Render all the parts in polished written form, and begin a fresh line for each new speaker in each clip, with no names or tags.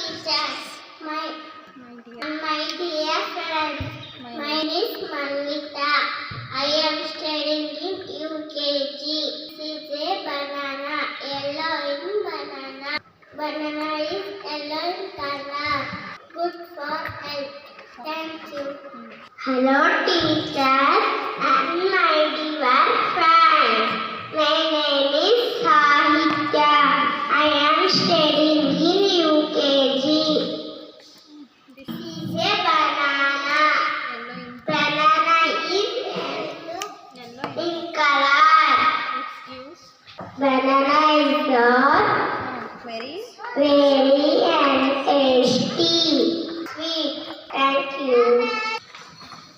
teachers, my dear friends. My name is Malvika. I am studying in UKG. This is a banana, yellow in banana. Banana is yellow in color. Good for health. Thank you. Hello teachers and my dear friends. My name is Sahitya. I am studying in UKG. This is a banana. Banana is yellow in color. Banana is very and tasty. Sweet. Thank you.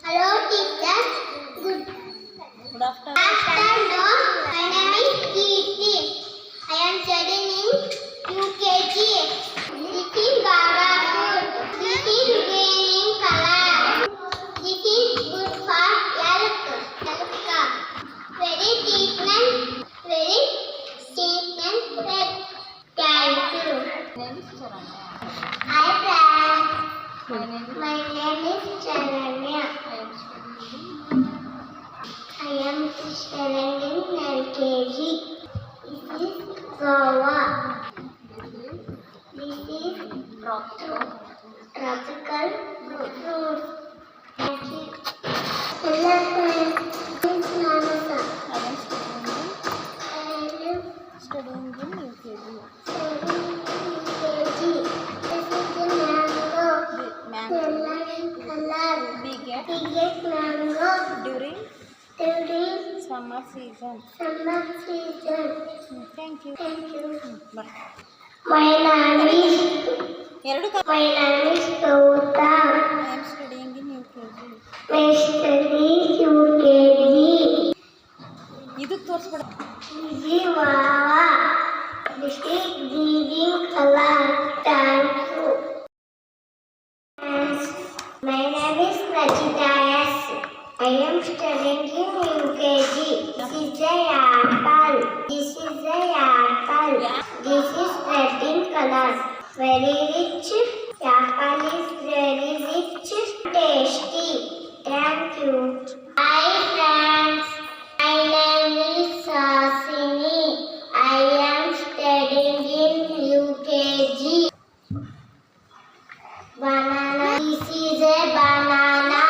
Hello teachers. Good afternoon. My name is Kirti. I am studying in UKG. This is Gaga food. This is green in color. This is good for health. Very cheap and red. Thank you. Hi friends. My name is Charanya. I am studying in LKG. This is Goa. This is tropical fruit. Thank you. Hello friends. This is Manasa. I am
Studying in UKG.
studying in UKG. This is the mango. Yellow in color.
We get
Biggest mango
during
during
summer season.
summer season.
Thank you.
Thank you.
Bye.
My name is Gauta.
I am studying in UKG.
I study UKG.
ಇದು ತೋರಿಸ್ಬಿಡ
Jivawa. This is green color. Thank you. My name is Rachita S. I am studying in UKG. This is a apple. This is a apple. This is red in color. Very rich. Apple is very rich. Tasty. Thank you. Hi friends. My name is Sasini. I am studying in UKG. Banana. This is a banana.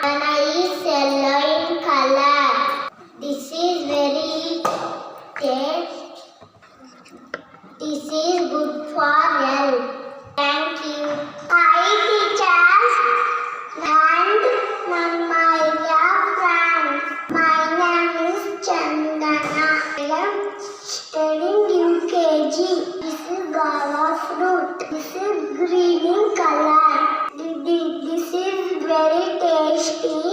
Banana is yellow in color. This is very tasty. This is good for health. Thank you. Hi teachers and my dear friends. My name is Chandana. I am studying UKG. This is guava fruit. This is green in color. This is very tasty.